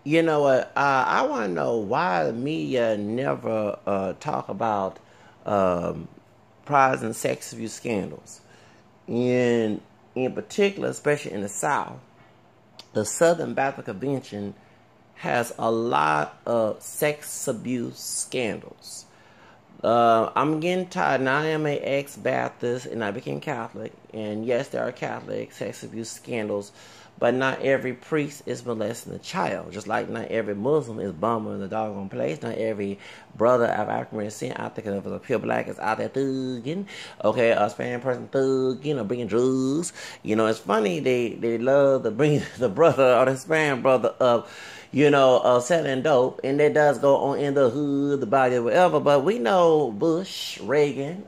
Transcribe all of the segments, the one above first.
You know what? I want to know why the media never talk about um, Protestant sex abuse scandals. In particular, especially in the South, the Southern Baptist Convention has a lot of sex abuse scandals. I'm getting tired. Now I am an ex-Baptist and I became Catholic. And yes, there are Catholic sex abuse scandals, but not every priest is molesting a child. Just like not every Muslim is bumming the doggone place. Not every brother of African descent out there, if it's a pure black, is out there thugging. Okay, a Spanish person thugging or bringing drugs. You know, it's funny they love to bring the brother or the Hispanic brother up, selling dope, and that does go on in the hood, the body, whatever. But we know Bush, Reagan,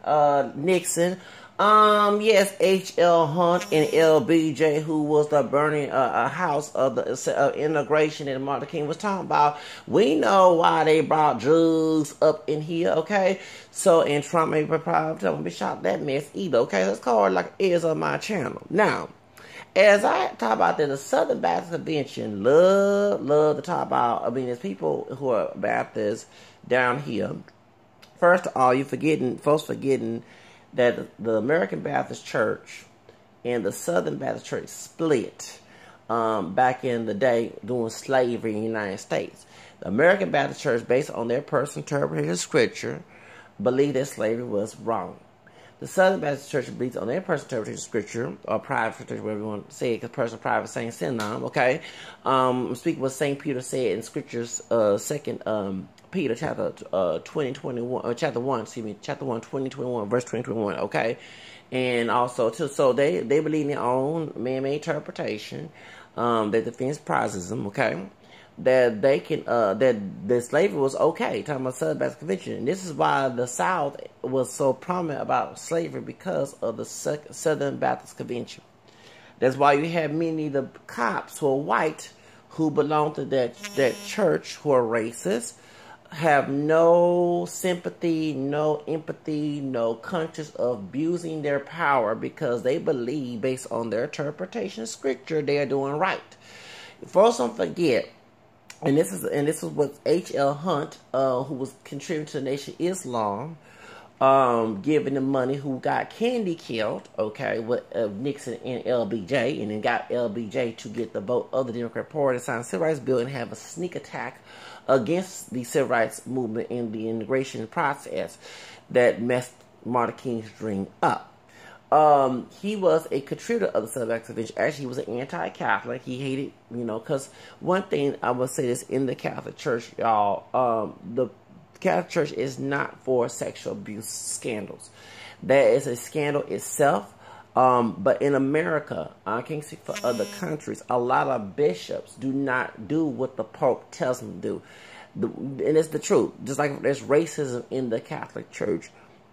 Nixon, yes, H.L. Hunt and LBJ, who was the burning house of the integration that Martin Luther King was talking about. We know why they brought drugs up in here, okay? So, and Trump ain't probably don't be shot that mess either, okay? Let's call it like it is on my channel. Now, as I talk about that, the Southern Baptist Convention love to talk about, there's people who are Baptists down here. First of all, folks forgetting that the American Baptist Church and the Southern Baptist Church split back in the day during slavery in the United States. The American Baptist Church, based on their personal interpretation of Scripture, believed that slavery was wrong. The Southern Baptist Church believes on their personal interpretation of Scripture, or private interpretation, whatever you want to say it, because personal, private, same synonym, okay? I'm speaking what St. Peter said in Scripture's 2 Peter chapter 21, chapter 1, 2021, verse 2021, okay? And also, too, so they believe in their own man-made interpretation that defends Protestantism, okay? That they can that slavery was okay, talking about Southern Baptist Convention. And this is why the South was so prominent about slavery, because of the Southern Baptist Convention. That's why you have many of the cops who are white who belong to that church, who are racist, have no sympathy, no empathy, no conscience of abusing their power, because they believe, based on their interpretation of Scripture, they are doing right. Folks don't forget. And this is what H.L. Hunt, who was contributing to the Nation of Islam, giving the money, who got Kennedy killed, okay, with Nixon and LBJ, and then got LBJ to get the vote of the Democrat Party to sign the Civil Rights Bill and have a sneak attack against the Civil Rights Movement in the integration process that messed Martin King's dream up. He was a contributor of the Southern Baptist Convention. Actually, he was an anti-Catholic. He hated, because one thing I will say this in the Catholic Church, y'all, the Catholic Church is not for sexual abuse scandals. That is a scandal itself. But in America, I can't speak for other countries, a lot of bishops do not do what the Pope tells them to do. And it's the truth. Just like there's racism in the Catholic Church.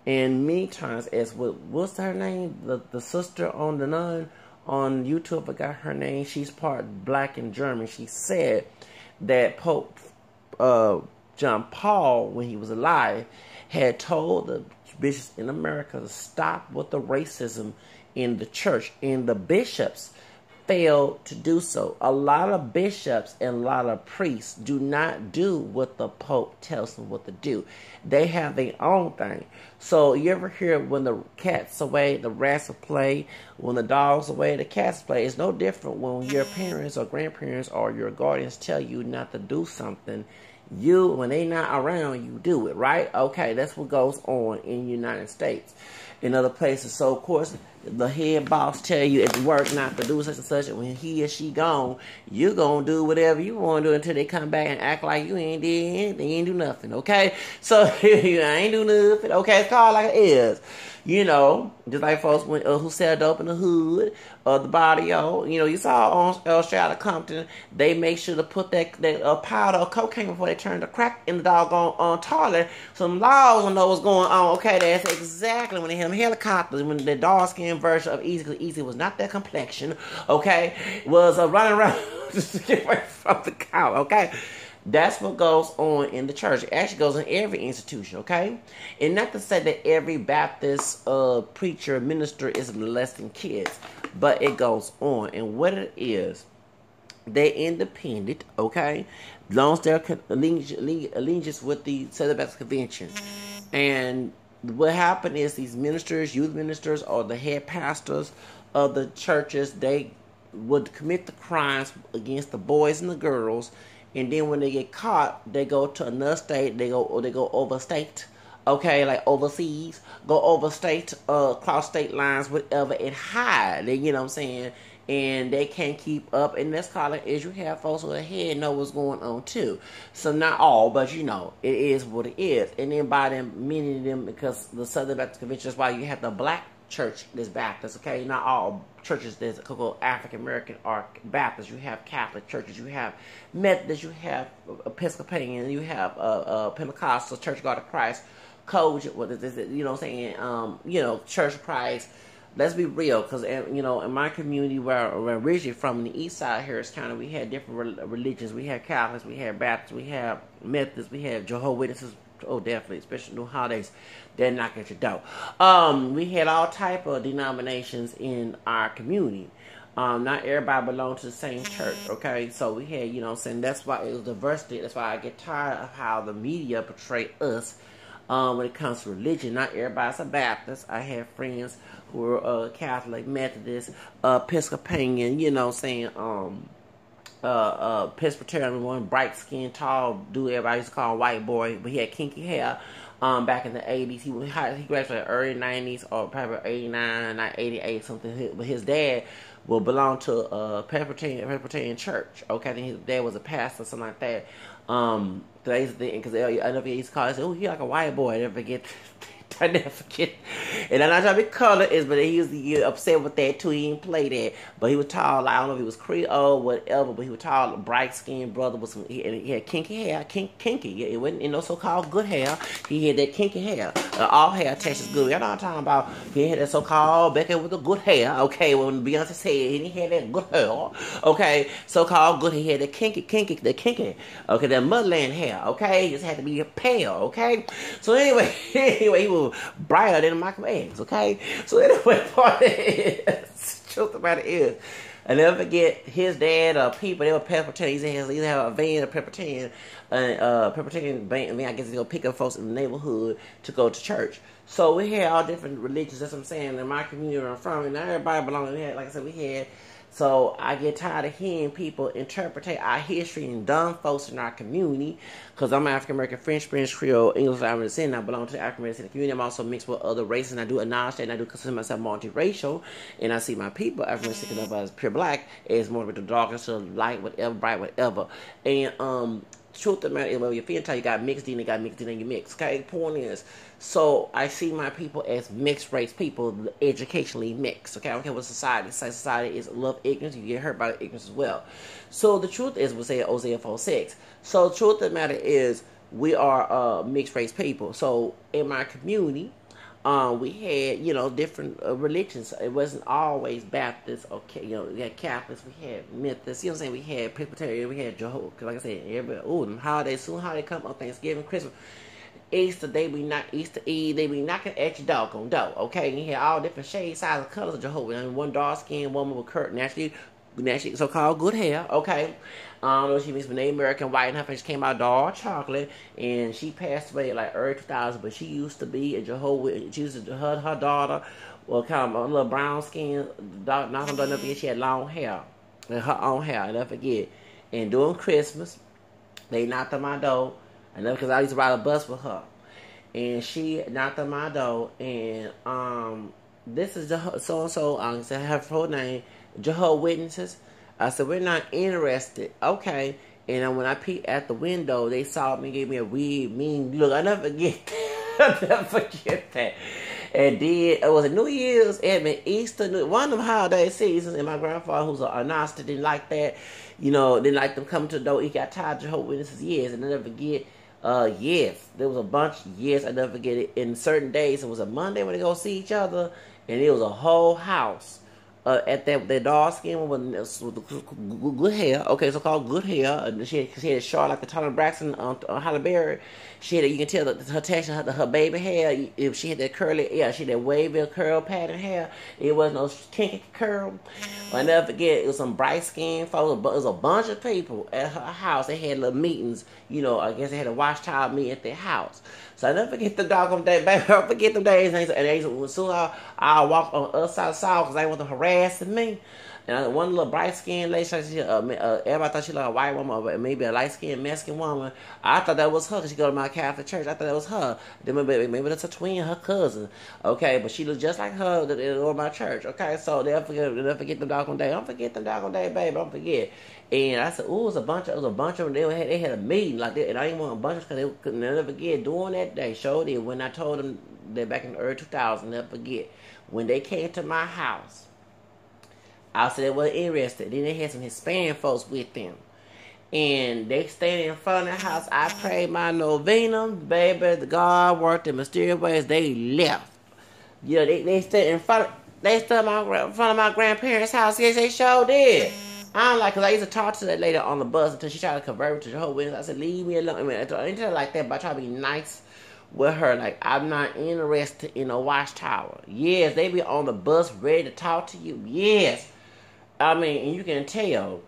And many times, as what's her name? The sister on the nun on YouTube, I forgot her name. She's part black and German. She said that Pope John Paul, when he was alive, had told the bishops in America to stop with the racism in the church, and the bishops failed to do so. A lot of bishops and a lot of priests do not do what the Pope tells them what to do. They have their own thing. So you ever hear when the cat's away, the rats will play. When the dog's away, the cats play. It's no different when your parents or grandparents or your guardians tell you not to do something. When they not around, you do it, right? Okay, that's what goes on in the United States. In other places. So, of course, the head boss tell you at work not to do such and such, and when he or she gone, you gonna do whatever you want to do until they come back and act like you ain't did anything, you ain't do nothing, okay? So, I ain't do nothing, okay? It's called like it is. Just like folks who sell dope in the hood, the barrio, you saw on Straight Outta Compton, they make sure to put that powder of cocaine before they turn the crack in the doggone toilet. Some laws will know what's going on, okay? That's exactly when they had them helicopters, when the dark-skinned version of Easy, because Easy was not that complexion, okay, was running around just to get away from the cow, okay? That's what goes on in the church. It actually goes in every institution, okay? And not to say that every Baptist preacher, minister is molesting kids, but it goes on. And what it is They're independent, okay? As long as they're allegiance with the Southern Baptist Convention. And what happened is these ministers, youth ministers, or the head pastors of the churches, they would commit the crimes against the boys and the girls, and then when they get caught, they go to another state. They go overstate, okay, like overseas, go overstate, cross state lines, whatever, and hide. You know what I'm saying? And they can't keep up. And that's called is you have folks who ahead know what's going on too. So not all, but you know, it is what it is. And then by them, many of them, because the Southern Baptist Convention, that's why you have the black church that's Baptist, okay? Not all churches that's African American are Baptist. You have Catholic churches, you have Methodist, you have Episcopalian, you have Pentecostal, Church of God of Christ, Code, what is it? You know what I'm saying? You know, Church of Christ. Let's be real, because you know, in my community where I'm originally from, in the east side of Harris County, we had different religions. We had Catholics, we had Baptists, we had Methodists, we had Jehovah's Witnesses. Oh, definitely, especially during holidays, they're knocking at your door. We had all type of denominations in our community. Not everybody belonged to the same church, okay? So we had, you know what I'm saying, that's why it was diversity. That's why I get tired of how the media portray us when it comes to religion. Not everybody's a Baptist. I have friends who are Catholic, Methodist, Episcopalian, you know what I'm saying, Presbyterian, one bright skin, tall dude everybody used to call white boy, but he had kinky hair. Back in the 80s, he graduated early 90s or probably 89, not 88, something. But his dad will belong to Presbyterian church. Okay, I think his dad was a pastor, something like that. Because I never used to call it, oh, he like a white boy. I never forget. And I'm not trying to be color but he was upset with that too. He didn't play that. But he was tall. I don't know if he was Creole, whatever, but he was tall, bright skinned brother with some, he had kinky hair. Kinky. It wasn't no so called good hair. He had that kinky hair. All hair attached is good. Y'all know what I'm talking about. He had that so called Becca with the good hair. Okay, when Beyonce said he didn't have that good hair. Okay, so called good. He had the kinky. Okay, that mudland hair. Okay, just had to be pale. Okay, so anyway, he was brighter than Michael X, okay? So anyway, part of it is, truth about it is, I never forget his dad or people, they were Presbyterian. He used to have a van of Presbyterian, van, I guess they go pick up folks in the neighborhood to go to church. So we had all different religions, that's what I'm saying, in my community where I'm from, and not everybody belonged. We had, like I said, we had. So I get tired of hearing people interpret our history and dumb folks in our community, because I'm African American, French, Spanish, Creole, English, Irish descent, and I belong to the African American community. I'm also mixed with other races, and I do acknowledge that, and I do consider myself multiracial, and I see my people, African American, as pure black, as more with the darkness to light, whatever, bright, whatever. And truth of the matter is, well, your phenotype, you got mixed DNA, and you mix. Okay, point is, so I see my people as mixed race people, educationally mixed. Okay, I don't care what society says. Society is love ignorance. You get hurt by ignorance as well. So the truth is, we'll say Hosea 4:6. So the truth of the matter is, we are mixed race people. So in my community, we had, you know, different religions. It wasn't always Baptist, okay, you know, we had Catholics, we had Methodists, you know what I'm saying, we had Presbyterian, we had Jehovah, like I said, everybody, holidays, soon holiday come on Thanksgiving, Christmas, Easter, Easter Eve, they be knocking at your doggone door, okay, and you had all different shades, sizes, colors of Jehovah, and one dark-skinned woman with naturally so-called good hair, okay. She was Native American, white, and her face came out dark chocolate, and she passed away like early 2000s, but she used to be a Jehovah. She used to, her daughter, well, kind of a little brown skin, she had long hair, her own hair, I never forget. And during Christmas, they knocked on my door, because I used to ride a bus with her, and she knocked on my door, and this is the so-and-so, I said her full name, Jehovah's Witnesses. I said, we're not interested. Okay. And when I peeked at the window, they saw me, gave me a weird, mean look. I never forget that. I never forget that. And then, it was a New Year's, it had been Easter, one of them holiday seasons, and my grandfather, who's an agnostic, didn't like that. You know, didn't like them coming to the door. He got tired of Jehovah's Witnesses years, and I never forget, yes, there was a bunch of years, I never forget it. In certain days, it was a Monday when they go see each other, and it was a whole house at that dark skin with good hair. Okay, so called good hair. She had short like the Tony Braxton on Halle Berry. She had, you can tell that her texture, her baby hair. If she had that curly, she had that wavy curl pattern hair. It wasn't no kinky curl. I never forget. It was some bright skinned folks. It was a bunch of people at her house. They had little meetings. I guess they had a watchtower meeting at their house. So I never forget the doggone day, baby. I don't forget them days. And as soon as I walk on the other side of the south because they want to harassing me. And one little bright skinned lady, everybody thought she like a white woman or maybe a light skinned Mexican woman. I thought that was her because she go to my Catholic church. I thought that was her. Then maybe that's a twin, her cousin. Okay, but she looked just like her that go to my church. Okay, so they'll forget them doggone day. Don't forget them doggone day, baby. Don't forget. And I said, ooh, it was a bunch of them. They had a meeting like that, and I didn't want a bunch because they could never forget doing that day. Showed it when I told them that back in the early 2000s, never forget when they came to my house. I said they wasn't interested. Then they had some Hispanic folks with them. And they stayed in front of the house. I prayed my novena. Baby, the God worked in mysterious ways. They left. They stayed in front of my grandparents' house. Yes, they sure did. I don't like, because I used to talk to that lady on the bus until she tried to convert to Jehovah's Witness. I said, leave me alone. I didn't tell her like that, but I try to be nice with her. Like, I'm not interested in a watchtower. Yes, they be on the bus ready to talk to you. Yes. I mean, and you can tell.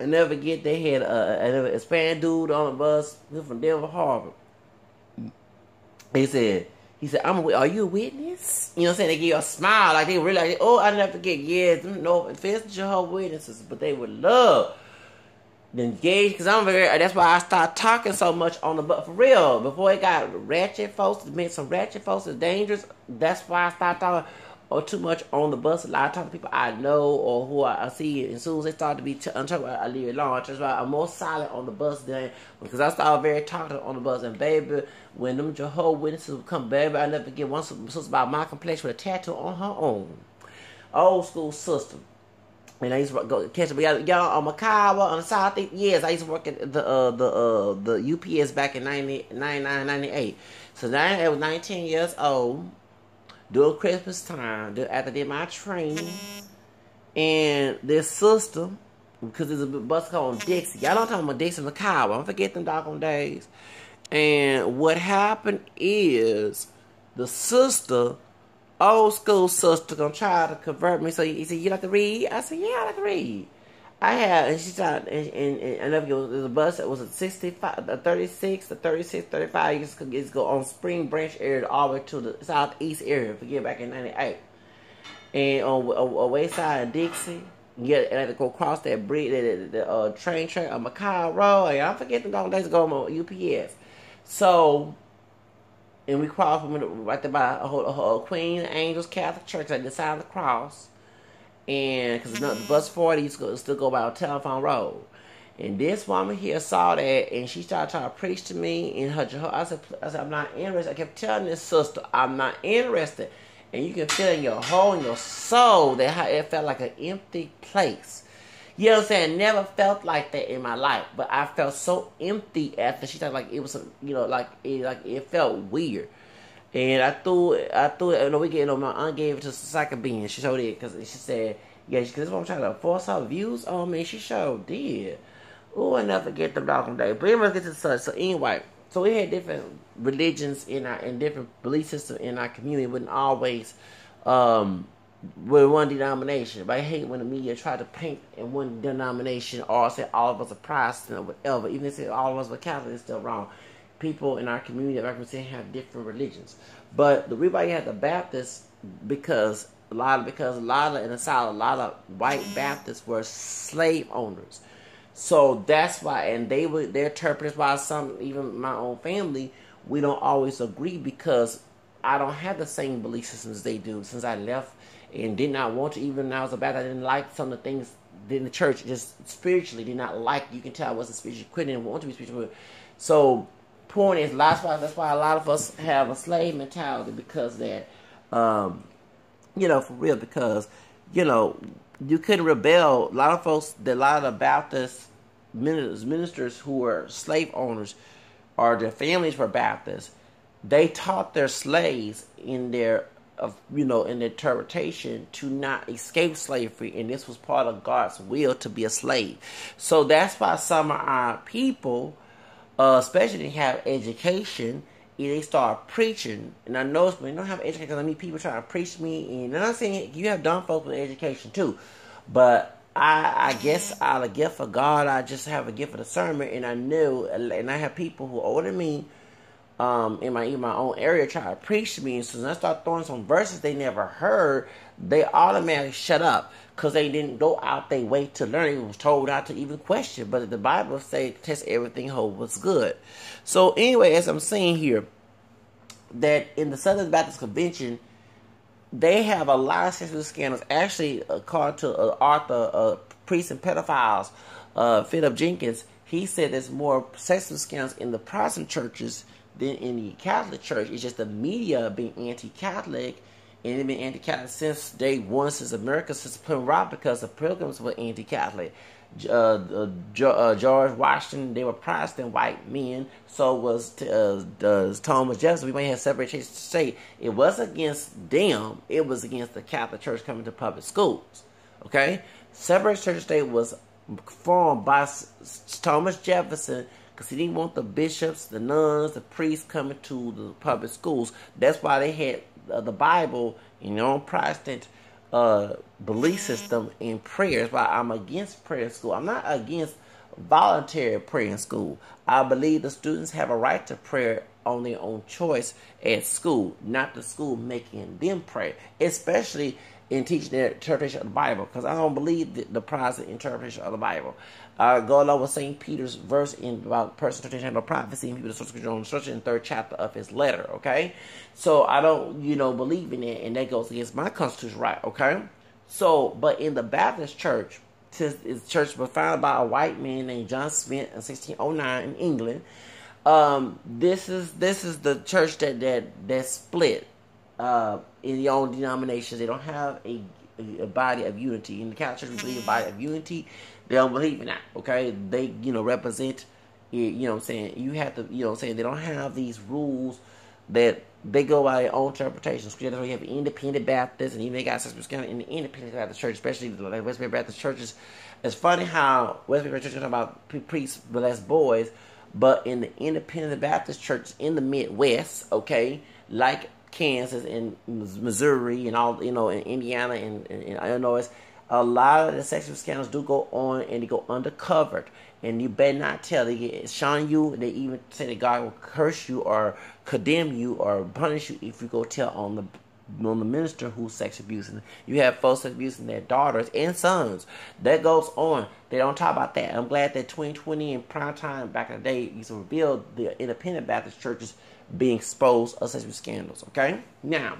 I never forget they had a Hispanic dude on the bus from Denver, Harvard. He said, are you a witness? You know what I'm saying? They give you a smile. Like, they really like, oh, I never forget. Yes, no offense to Jehovah's Witnesses, but they would love to engage. Because that's why I started talking so much on the bus. For real. Before it got ratchet folks, it meant some ratchet folks is dangerous. That's why I started talking too much on the bus. A lot of times people I know or who I see, and as soon as they start to be untouchable, I leave it alone. That's why I'm more silent on the bus than, because I started very talkative on the bus. And baby, when them Jehovah's Witnesses would come, baby, I never forget one sister about my complexion with a tattoo on her own. Old school sister. And I used to go catch them. Y'all on Macau on the southeast. Yes, I used to work at the UPS back in 99, 98. So now I was 19 years old. During Christmas time, after I did my training, and this sister, because there's a bus called Dixie. Y'all don't talk about Dixie McCow. I don't forget them doggone days. And what happened is, the sister, old school sister, gonna try to convert me. So he said, you like to read? I said, yeah, I like to read. I had, and she tried, and I never go. There's a bus that was a 65, a 36, a 36, 35. You just go on Spring Branch area all the way to the southeast area. Forget back in 98. And on West Side of Dixie, and I had to go across that bridge, the train track on Macau Road. And I forget the days ago on UPS. So, and we crossed right there by Queen Angels Catholic Church at the side of the cross. And because the bus 40 used to still go by a telephone road. And this woman here saw that, and she started trying to preach to me. And I said, I'm not interested. I kept telling this sister, I'm not interested. And you can feel in your whole, in your soul, that how it felt like an empty place. You know what I'm saying? Never felt like that in my life, but I felt so empty after she thought like it was, like it felt weird. And I threw it. My aunt gave it to Saka Bean. She showed it because she said, yeah, because this one trying to force her views on me. She sure did. Oh, I never forget the doggone day. But anyway, get to such. So anyway, so we had different religions and different belief systems in our community. It wasn't always with one denomination. But I hate when the media try to paint in one denomination or say all of us are Protestant or whatever. Even if they say all of us are Catholic, it's still wrong. People in our community, like I said, have different religions. But the reason why you have the Baptists, because a lot of in the South, a lot of white Baptists were slave owners. So that's why, and their interpreters, why some, even my own family, we don't always agree, because I don't have the same belief systems they do. Since I left and did not want to, even when I was a Baptist, I didn't like some of the things in the church, just spiritually did not like. You can tell I wasn't spiritually, couldn't want to be spiritual. So point is, that's why a lot of us have a slave mentality, because that, for real, because, you couldn't rebel. A lot of the Baptist ministers who were slave owners, or their families were Baptists, they taught their slaves in their of, an interpretation to not escape slavery, and this was part of God's will to be a slave. So that's why some of our people, especially if they have education, they start preaching. And I notice when they don't have education, because I mean people trying to preach me, and I'm not saying you have dumb folks with education too, but I guess out of gift of God, I just have a gift of discernment, and I have people who are older than me, in my own area try to preach to me, and so when I start throwing some verses they never heard, they automatically shut up because they didn't go out their way to learn. It was told not to even question, but the Bible says test everything, hold what's good. So anyway, as I'm saying here, that in the Southern Baptist Convention, they have a lot of sexual scandals. Actually, according to author, priest and pedophiles, Philip Jenkins, he said there's more sexual scandals in the Protestant churches than in the Catholic Church. It's just the media being anti-Catholic, and they've been anti-Catholic since day one, since America, since Plymouth Rock, because the Pilgrims were anti-Catholic. George Washington, they were Protestant white men. So was Thomas Jefferson. We may have separate churches to say it wasn't against them, it was against the Catholic Church coming to public schools. Okay, separate church state was formed by Thomas Jefferson, because he didn't want the bishops, the nuns, the priests coming to the public schools. That's why they had the Bible in their own Protestant belief system in prayer. That's why I'm against prayer school. I'm not against voluntary prayer in school. I believe the students have a right to prayer on their own choice at school, not the school making them pray, especially in teaching their interpretation of the Bible, because I don't believe the Protestant interpretation of the Bible. Go along with St. Peter's verse about personal interpretation of prophecy, and people source your own instruction in the 3rd chapter of his letter, okay? So I don't, believe in it, and that goes against my constitutional right, okay? So, but in the Baptist church, since the church was founded by a white man named John Smith in 1609 in England, this is the church that split in their own denominations. They don't have a body of unity. In the Catholic Church, we believe a body of unity. They don't believe in that, okay? They, represent, what I'm saying? You have to, what I'm saying? They don't have these rules that they go by their own interpretations. That's why you have independent Baptists, and even they got such in the independent Baptist church, especially the Westminster Baptist churches. It's funny how Westminster churches talk about priests molest boys, but in the independent Baptist churches in the Midwest, okay, like Kansas and Missouri and all, in Indiana and Illinois, a lot of the sexual scandals do go on, and they go undercover. And you better not tell. They get shun you. They even say that God will curse you or condemn you or punish you if you go tell on the minister who's sex abusing. You have folks abusing their daughters and sons. That goes on. They don't talk about that. I'm glad that 2020 in prime time back in the day used to reveal the independent Baptist churches being exposed of sexual scandals. Okay? Now,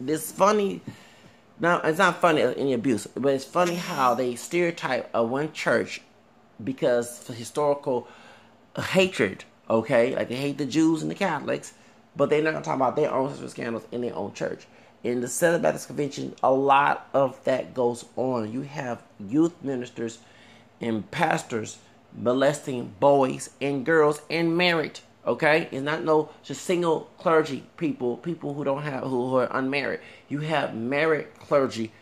this funny. Now, it's not funny any abuse, but it's funny how they stereotype one church because for historical hatred, okay? Like they hate the Jews and the Catholics, but they're not going to talk about their own sexual scandals in their own church. In the Southern Baptist Convention, a lot of that goes on. You have youth ministers and pastors molesting boys and girls and married, okay? It's not just single clergy people who don't have, who are unmarried. You have married clergy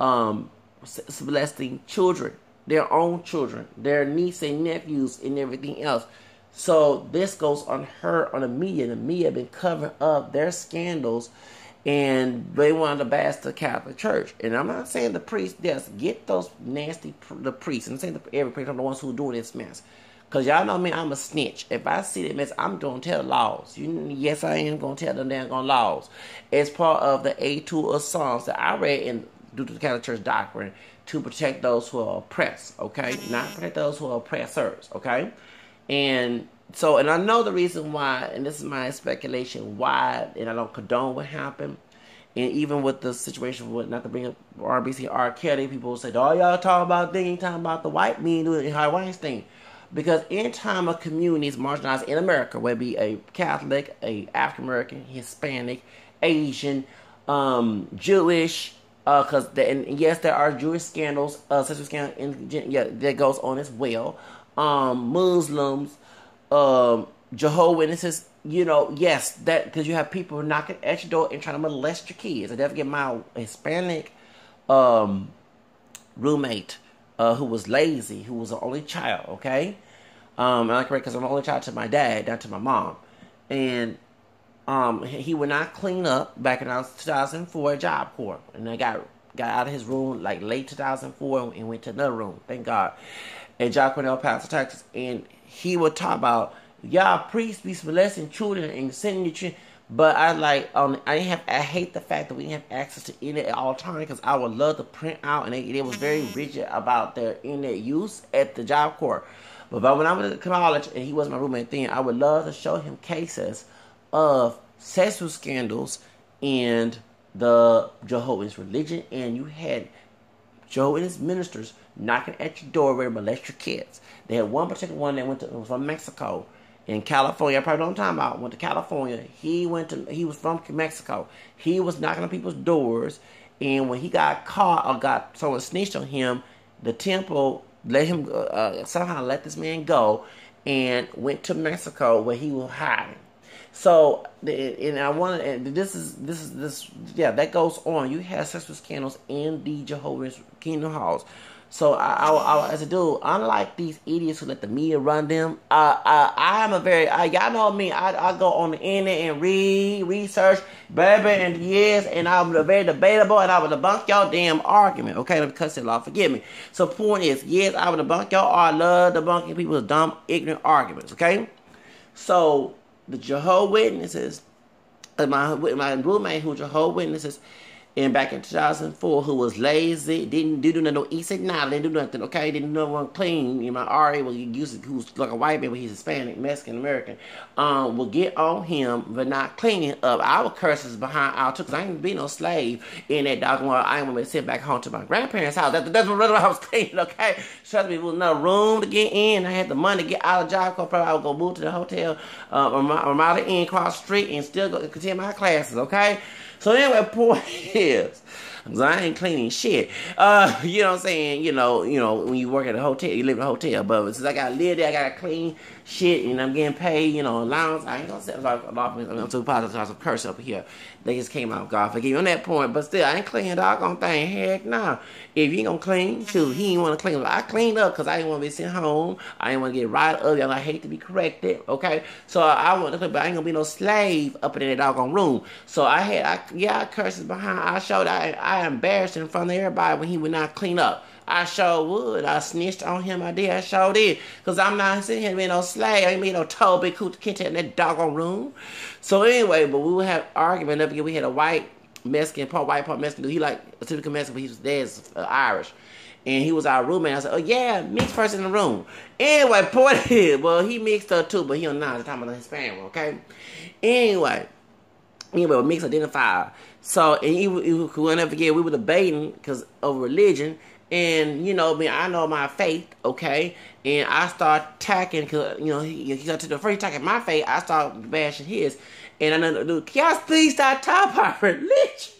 molesting children, their own children, their nieces and nephews, and everything else. So this goes unheard on the media. The media have been covering up their scandals, and they want to bash the Catholic Church. And I'm not saying the priests, yes, get those nasty the priests. I'm saying every priest, I'm the ones who are doing this mess. Because y'all know me, I'm a snitch. If I see that mess, I'm going to tell laws. Yes, I am going to tell them dang on laws. It's part of the A2 of Psalms that I read due to the Catholic Church doctrine to protect those who are oppressed, okay? Not protect those who are oppressors, okay? And so, and I know the reason why, and this is my speculation, why, and I don't condone what happened. And even with the situation with, not to bring up RBC, R. Kelly, people say, oh, y'all talking about, they ain't talking about the white men doing Harvey Weinstein. Because anytime a community is marginalized in America, whether it be a Catholic, a African American, Hispanic, Asian, Jewish, and yes, there are Jewish scandals, sexual scandals, that goes on as well. Muslims, Jehovah's Witnesses, yes, that because you have people knocking at your door and trying to molest your kids. I never get my Hispanic roommate who was lazy, who was the only child. Okay, and I'm correct because I'm the only child to my dad, not to my mom, and he would not clean up back in 2004 at Job Corps, and I got out of his room like late 2004 and went to another room. Thank God, at Job Corps in El Paso, Texas, and he would talk about. Y'all priests be molesting children and sending your children, but I hate the fact that we didn't have access to internet at all times because I would love to print out, and they was very rigid about their internet use at the Job Corps. But when I went to college and he was my roommate then, I would love to show him cases of sexual scandals and the Jehovah's religion, and you had Jehovah's ministers knocking at your door ready to molest your kids. They had one particular one that was from Mexico. In California, I probably don't know what I'm talking about. Went to California. He was from Mexico. He was knocking on people's doors, and when he got caught or got someone snitched on him, the temple let him somehow let this man go, and went to Mexico where he was hiding. So, that goes on. You have sexual scandals in the Jehovah's Kingdom halls. So I as a dude, unlike these idiots who let the media run them, I'm a very, y'all know me, I go on the internet and research, baby, and yes, and I'm very debatable, and I will debunk y'all damn argument, okay, let me cuss it off, forgive me. So point is, yes, I will debunk y'all, I love debunking people's dumb, ignorant arguments, okay? So, the Jehovah's Witnesses, my roommate who Jehovah's Witnesses, and back in 2004, who was lazy, didn't do nothing, he said, nah, didn't do nothing, okay, didn't do nothing clean. You know, my RA who's like a white man, but he's Hispanic, Mexican, American, will get on him for not cleaning up our curses behind our too, because I ain't be no slave in that doggone world. I ain't want to sit back home to my grandparents' house. That's what I was cleaning, okay? Trust me, there was no room to get in. I had the money to get out of Job Corps. I would go move to the hotel or my inn across the street and still go continue my classes, okay? So anyway, point is, because I ain't cleaning shit. You know what I'm saying? You know, when you work at a hotel, you live in a hotel. But since I gotta live there, I gotta clean shit, and I'm getting paid, allowance. I ain't gonna say I'm too positive. I was a curse up here. They just came out. God forgive me on that point. But still, I ain't cleaning a doggone thing. Heck nah. If you ain't gonna clean, shoot, he ain't want to clean. I cleaned up because I didn't want to be sent home. I didn't want to get right ugly. I hate to be corrected. Okay, so I want to clean, but I ain't gonna be no slave up in that doggone room. So I curses behind. I showed I embarrassed in front of everybody when he would not clean up. I sure would. I snitched on him. I sure did. Because I'm not sitting here being no slave. I ain't being no tall big coochie kid in that doggone room. So anyway, but we would have argument up here. We had a white Mexican, part white, part Mexican dude. He like a typical Mexican, but his dad's Irish. And he was our roommate. I said, oh yeah, mixed person in the room. Anyway, point is, well, he mixed up too, but he don't know the time of the Hispanic one, okay? Anyway, mixed identifier. So, and he will never forget, we were debating because of religion. And, I know my faith, okay? And I start attacking, because, he got to the first attacking my faith, I start bashing his. And another dude, can y'all please stop talking about religion?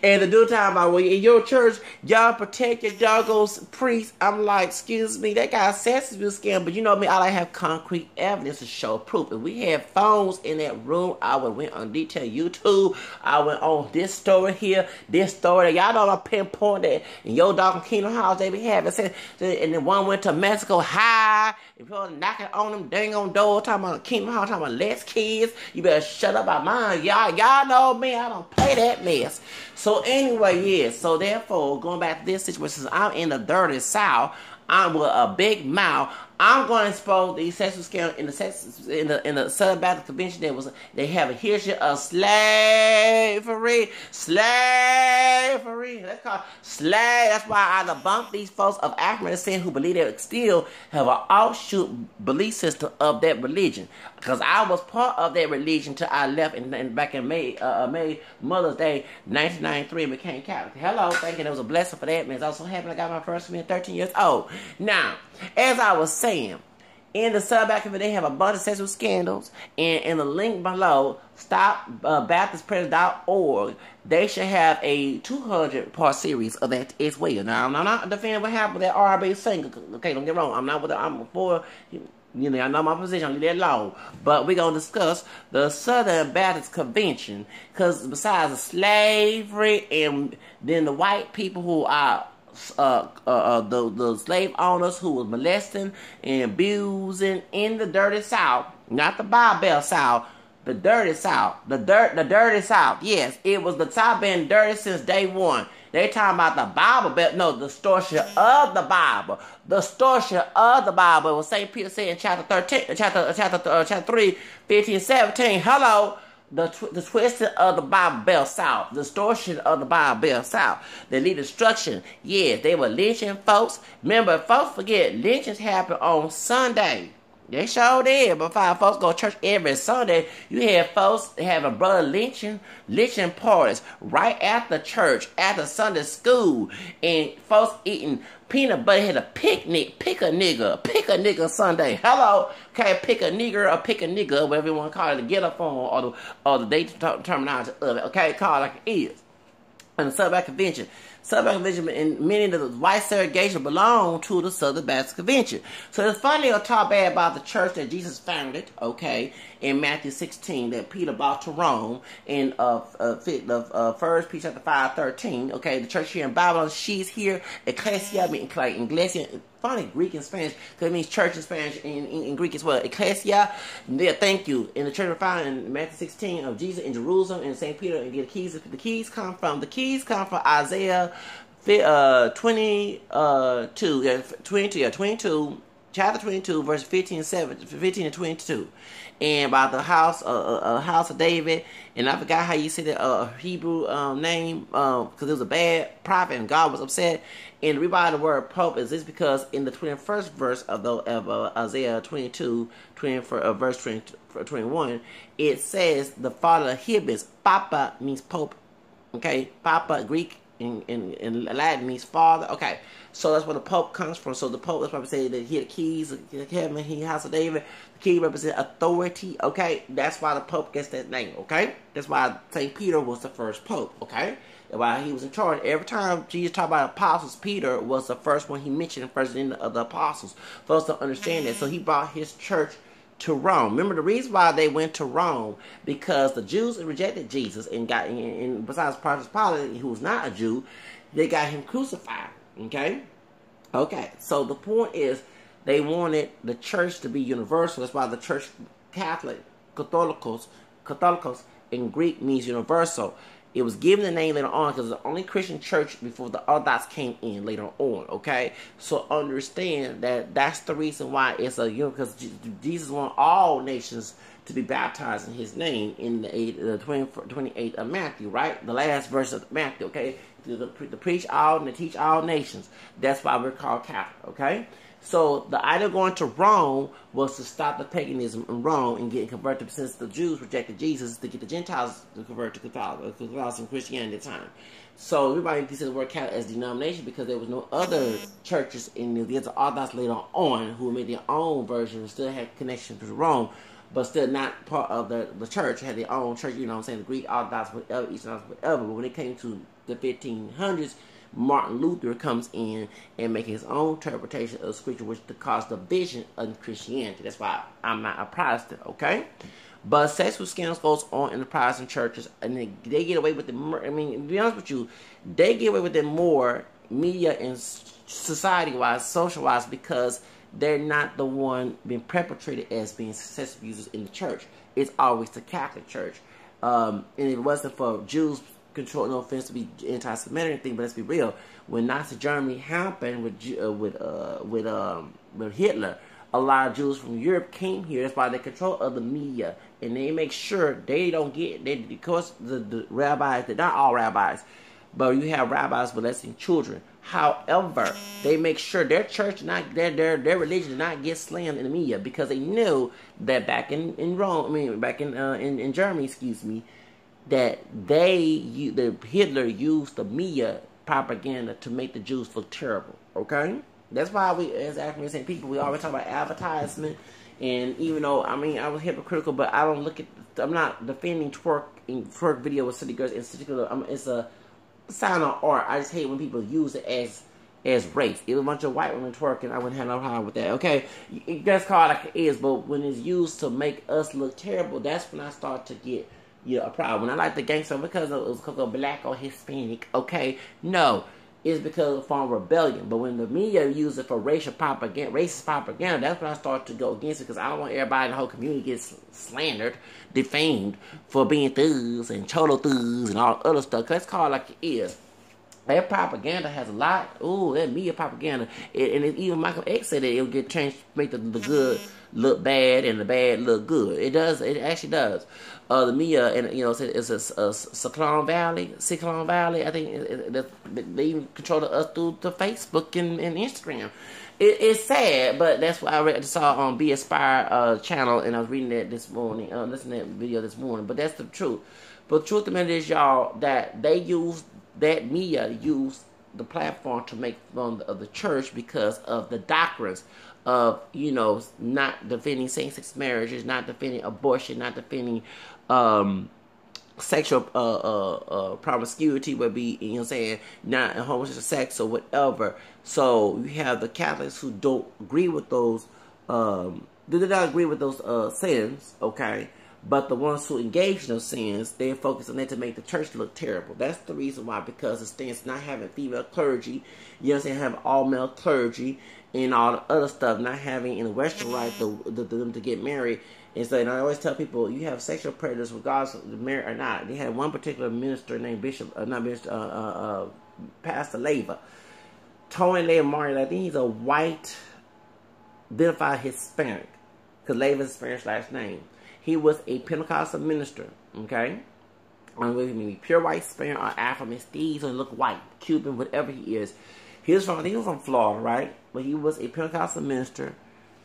And the dude talking about, well, in your church, y'all protect your doggone priests. I'm like, excuse me, that guy sex abuse scam, but you know me, I like have concrete evidence to show proof. If we had phones in that room, I would went on detail YouTube. I went on this story here, this story. Y'all know I pinpoint that in your doggone Kingdom House they be having sex. And then one went to Mexico high. If you're knocking on them dang on doors, talking about Kingdom House, talking about less kids, you better shut up about mine. Y'all know me, I don't play that mess. So anyway, yes. So therefore, going back to this situation, since I'm in the dirty South, I'm with a big mouth. I'm going to expose these sexual scandals in the Southern Baptist Convention. They have a history of slavery. That's called slave. That's why I debunk these folks of African descent who believe they still have an offshoot belief system of that religion. Because I was part of that religion till I left back in May Mother's Day 1993 and became Catholic. Hello, thinking it was a blessing for that. Man, I was so happy I got my first man 13 years old. Now, as I was saying, in the Southern Baptist, they have a bunch of sexual scandals, and in the link below, StopBaptistPrejudice.org, they should have a 200-part series of that as well. Now, I'm not defending what happened with that R&B singer. Okay, don't get wrong. I'm for You know, I know my position, I'll leave that alone. But we're going to discuss the Southern Baptist Convention. Because besides the slavery and then the white people who are the slave owners who was molesting and abusing in the dirty South, not the Bible South, the dirty South, the dirty South. Yes, it was the South been dirty since day one. They talking about the Bible Belt, no, the distortion of the Bible, the distortion of the Bible. What St. Peter said in chapter 13, chapter 3, 15, 17. Hello. The twisting of the Bible Belt South. The distortion of the Bible Belt South. They lead destruction. Yes, they were lynching folks. Remember, folks forget, lynchings happen on Sunday. They sure did. But five folks go to church every Sunday. You have folks having brother lynching parties right after church, after Sunday school. And folks eating peanut butter, had a picnic, pick a nigga Sunday. Hello, okay, pick a nigger or pick a nigga, whatever you want to call it, the get up on or the date terminology of it. Okay, call it like it is. And the Southern Convention. Southern Convention and many of the white segregation belong to the Southern Baptist Convention. So it's funny to talk bad about the church that Jesus founded, okay, in Matthew 16 that Peter brought to Rome in 1 Peter chapter 5:13. Okay, the church here in Babylon, she's here. Ecclesia, I mean, like Iglesia, funny Greek and Spanish because it means church in Spanish and in Greek as well. Ecclesia, yeah, thank you. In the church found in Matthew 16 of Jesus in Jerusalem and St. Peter and get the keys. The keys come from Isaiah 22, chapter 22, verse 15 and 22, and about the house of David. And I forgot how you say the Hebrew name because it was a bad prophet and God was upset. And the reason why the word pope is this because in the 21st verse of Isaiah 22, verse 21, it says the father of Hebrews, Papa means pope. Okay, Papa Greek in Latin means father. Okay, so that's where the Pope comes from. So the Pope, that's why we say that he had the keys of heaven, he house of David. The key represent authority. Okay, that's why the Pope gets that name. Okay, that's why St. Peter was the first Pope. Okay, and why he was in charge. Every time Jesus talked about apostles, Peter was the first one he mentioned, first in of the apostles. For us to understand that, so he brought his church to Rome. Remember the reason why they went to Rome because the Jews rejected Jesus and got and besides Pontius Pilate, who was not a Jew, they got him crucified. Okay, so the point is they wanted the church to be universal. That's why the church Catholicos in Greek means universal. It was given the name later on because it's the only Christian church before the Orthodox came in later on, okay? So understand that that's the reason why it's a because Jesus wanted all nations to be baptized in his name in the 28th of Matthew, right? The last verse of Matthew, okay? To preach all and to teach all nations. That's why we're called Catholic, okay? So the idea of going to Rome was to stop the paganism in Rome and getting converted since the Jews rejected Jesus to get the Gentiles to convert to Catholicism and Christianity at the time. So everybody considers the word Catholic as denomination because there was no other churches in the Orthodox later on who made their own version and still had connection to Rome, but still not part of the church, had their own church, you know what I'm saying, the Greek Orthodox, whatever, Eastern Orthodox, whatever. But when it came to the 1500s, Martin Luther comes in and makes his own interpretation of Scripture, which caused division in Christianity. That's why I'm not a Protestant, okay? But sexual scandals goes on in the Protestant churches, and they get away with it more. I mean, to be honest with you, they get away with it more media and society-wise, social-wise, because they're not the one being perpetrated as being sex abusers in the church. It's always the Catholic Church. And it wasn't for Jews control, no offense to be anti-Semitic or anything, but let's be real. When Nazi Germany happened with Hitler, a lot of Jews from Europe came here. That's why they control other media, and they make sure they don't get because the rabbis, they're not all rabbis, but you have rabbis molesting children. However, they make sure their church, their religion, did not get slammed in the media because they knew that back in Rome, I mean back in Germany, excuse me, that Hitler used the media propaganda to make the Jews look terrible. Okay, that's why we, as African American people, we always talk about advertisement. And even though I was hypocritical, but I don't look at. I'm not defending twerk video with city girls in particular. It's a sign of art. I just hate when people use it as as race. It was a bunch of white women twerking. I wouldn't have no problem with that. Okay, that's called like it is, but when it's used to make us look terrible, that's when I start to get a problem. When I like the gangster because it was because of black or Hispanic. Okay, no. It's because of form of rebellion. But when the media use it for racial propaganda, racist propaganda, that's when I start to go against it, because I don't want everybody in the whole community gets slandered, defamed for being thugs and cholo thugs and all other stuff. Cause it's called like it is. That propaganda has a lot. Ooh, that media propaganda, and even Michael X said that it will get changed, make the good look bad and the bad look good. It does. It actually does. The media, and it's a Cyclone Valley. I think they even control us through the Facebook and Instagram. It's sad, but that's what I saw on Be Aspire channel, and I was reading that this morning, listening to that video this morning. But that's the truth. But the truth of the matter is, y'all, that media use the platform to make fun of the church because of the doctrines of, not defending same-sex marriages, not defending abortion, not defending sexual promiscuity, would be, not homosexual sex or whatever. So you have the Catholics who don't agree with those, they do not agree with those sins, okay? But the ones who engage in those sins, they focus on that to make the church look terrible. That's the reason why, because it stands not having female clergy, having all male clergy and all the other stuff, not having in the Western right them to get married. And so, I always tell people, you have sexual predators regardless of married or not. They had one particular minister named Pastor Leva. Tony Leva Martin, I think he's a white, identified Hispanic, because Leva is Spanish last name. He was a Pentecostal minister, okay? Maybe pure white Spanish or Afro-Mestizo, and look white, Cuban, whatever he is. He was from Florida, right? But he was a Pentecostal minister,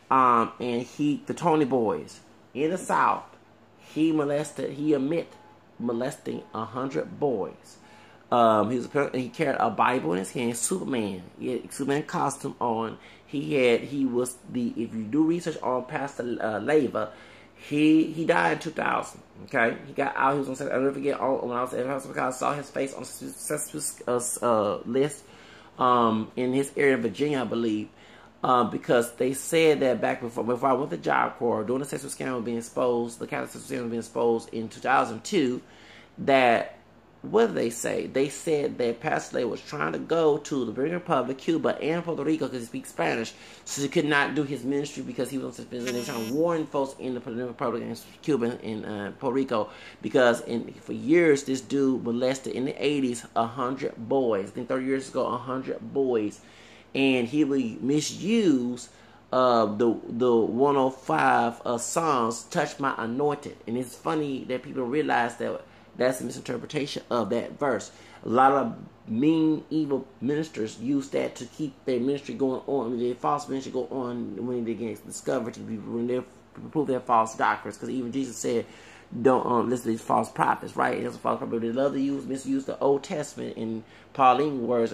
and the Tony Boys in the South, he admitted molesting 100 boys. He carried a Bible in his hand, Superman. He had Superman costume on. If you do research on Pastor Leva, he died in 2000. Okay, he got out. He was on. I'll never forget. When I was at hospital, I saw his face on the list in his area of Virginia, I believe, because they said that back before I went to Job Corps, during the sexual scandal being exposed, the Catholic sexual scandal being exposed in 2002, that. What did they say? They said that Pastor Lay was trying to go to the Dominican Republic, Cuba, and Puerto Rico because he speaks Spanish, so he could not do his ministry because he was on suspension. They were trying to warn folks in the Dominican Republic and Cuba and Puerto Rico, because for years this dude molested in the 80s 100 boys. I think 30 years ago, 100 boys, and he would misuse the 105 songs "Touch My Anointed," and it's funny that people realize that. That's a misinterpretation of that verse. A lot of mean, evil ministers use that to keep their ministry going on. Their false ministry go on when they get discovered, when they prove their false doctrines. Because even Jesus said, don't listen to these false prophets, right? And that's a false prophet. They love to misuse the Old Testament and Pauline words,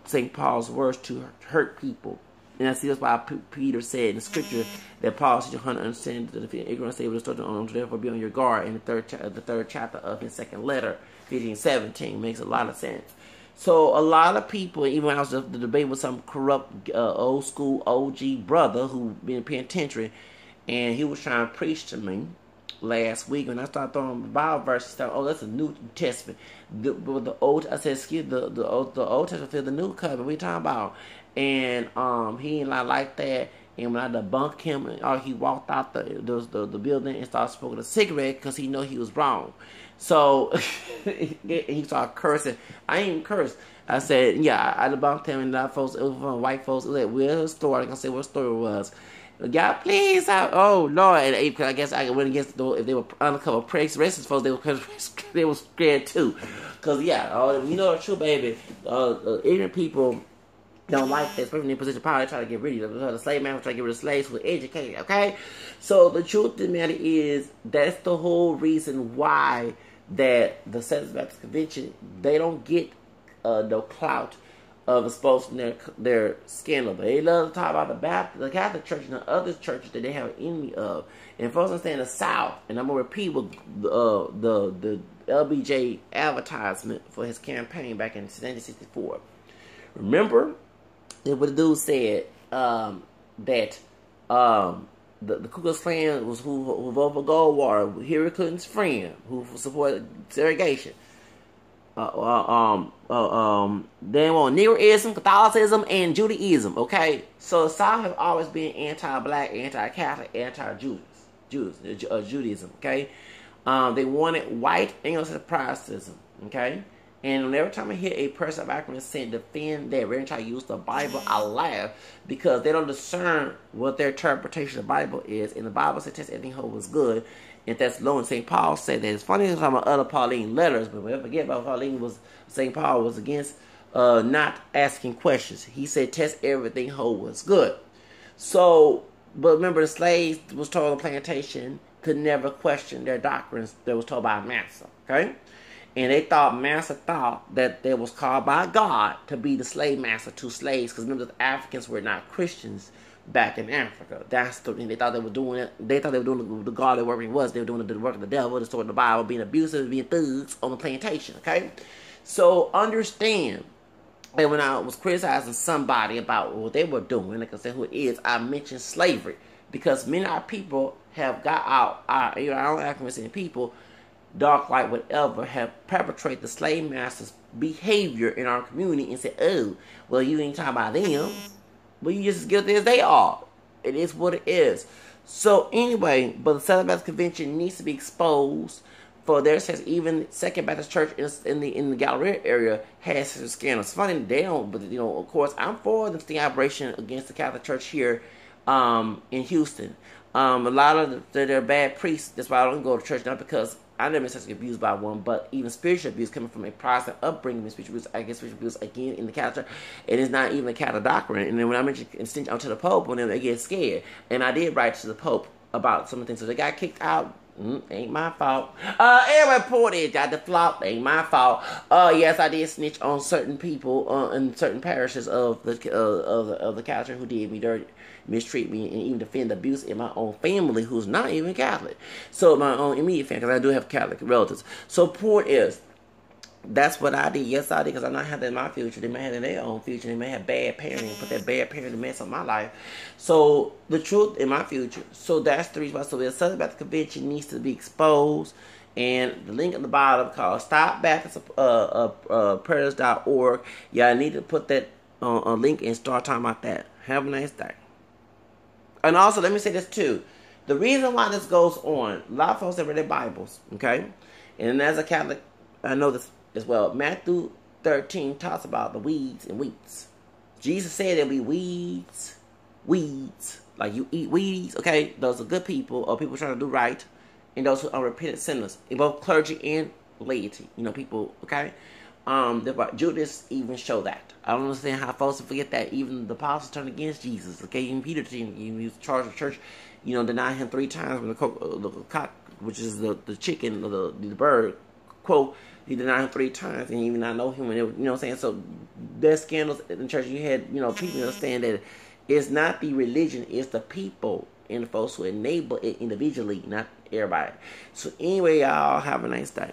St. Paul's words to hurt people. And that's why Peter said in the scripture that Paul said, "You understand that if you're ignorant, able to start on, therefore be on your guard." In the third chapter of his second letter, 15:17, makes a lot of sense. So a lot of people, even when I was the debate with some corrupt old school OG brother who been penitentiary, and he was trying to preach to me last week, when I started throwing Bible verses, he started, that's a New Testament. I said, excuse the Old Testament feel the New Covenant. What are you talking about? And he ain't like that. And when I debunked him, he walked out the building and started smoking a cigarette because he knew he was wrong. So he started cursing. I ain't even cursed. I said, yeah, I debunked him, and that folks, it was from white folks. It was like, well, story. I can say what story it was. God, please, oh Lord! And I guess I went against if they were undercover racist folks, they were scared too. Cause you know the truth, baby. Ignorant people don't like that, especially in their position of power. They try to get rid of the slave man, try to get rid of slaves who were educated. Okay, so the truth of the matter is that's the whole reason why that the Seventh Baptist Convention, they don't get no clout of exposing their scandal. But they love to talk about the Catholic Church and the other churches that they have an enemy of. And folks understand the South, and I'm gonna repeat what the LBJ advertisement for his campaign back in 1964. Remember what the dude said, that the Ku Klux Klan was who voted for Goldwater, Hillary Clinton's friend, who supported segregation. They want Negroism, Catholicism, and Judaism. Okay, so the South have always been anti-black, anti-Catholic, Judaism. Okay, they wanted white Anglo-Saxon Protestantism. Okay, and every time I hear a person of African descent defend that, we're going to try to use the Bible, I laugh because they don't discern what their interpretation of the Bible is. And the Bible says, "Test everything hope was good." And Thessalonians, St. Paul said that. It's funny to talk about other Pauline letters, but we don't forget about St. Paul was against not asking questions. He said, "Test everything, hold what's good." So, but remember, the slaves was told on the plantation could never question their doctrines that was told by a master. Okay, and master thought that they was called by God to be the slave master to slaves, because remember, the Africans were not Christians back in Africa. That's the thing. They thought they were doing it. They thought they were doing the God their work was. They were doing the work of the devil, distorting the Bible, being abusive, being thugs on the plantation. Okay, so understand that when I was criticizing somebody about what they were doing, like I said, who it is, I mentioned slavery because many of our people have got our own African people, dark, light, whatever, have perpetrated the slave master's behavior in our community and said, "Oh, well, you ain't talking about them. Well, you just as guilty as they are." It is what it is. So anyway, but the Southern Baptist Convention needs to be exposed for their sex. Even Second Baptist Church in the Galleria area has such scandals. Funny they don't, but of course, I'm for the sting operation against the Catholic Church here in Houston. A lot of they're bad priests. That's why I don't go to church, not because I never been sexually abused by one, but even spiritual abuse coming from a Protestant upbringing, spiritual abuse, I guess spiritual abuse again in the Catholic Church, it is not even a Catholic doctrine. And then when I mentioned extension to the Pope, when they get scared, and I did write to the Pope about some of the things, so they got kicked out. Ain't my fault. Every report is got the flop. Ain't my fault. Yes, I did snitch on certain people in certain parishes of the Catholic Church who did me dirty, mistreat me, and even defend abuse in my own family who's not even Catholic. So my own immediate family, because I do have Catholic relatives. So point is, that's what I did. Yes, I did, because I not have that in my future. They may have in their own future. They may have bad parenting, put that bad parenting mess on my life. So the truth in my future. So that's the reason why. So the Southern Baptist Convention needs to be exposed. And the link at the bottom called StopBaptistPredators.org. Yeah, I need to put that a link and start talking about that. Have a nice day. And also, let me say this too. The reason why this goes on, a lot of folks have read their Bibles, okay? And as a Catholic, I know this as well. Matthew 13 talks about the weeds and wheats. Jesus said there'll be weeds, like you eat weeds, okay? Those are good people, or people trying to do right, and those who are repentant sinners, in both clergy and laity, people, okay? Judas even show that. I don't understand how folks forget that even the apostles turned against Jesus, okay? Even Peter, he was charged with church, denied him 3 times when the cock, which is the chicken, the bird, quote, he denied him 3 times, and even not know him. And what I'm saying? So there's scandals in the church. You had, people understand that it's not the religion, it's the people and the folks who enable it individually, not everybody. So anyway, y'all have a nice day.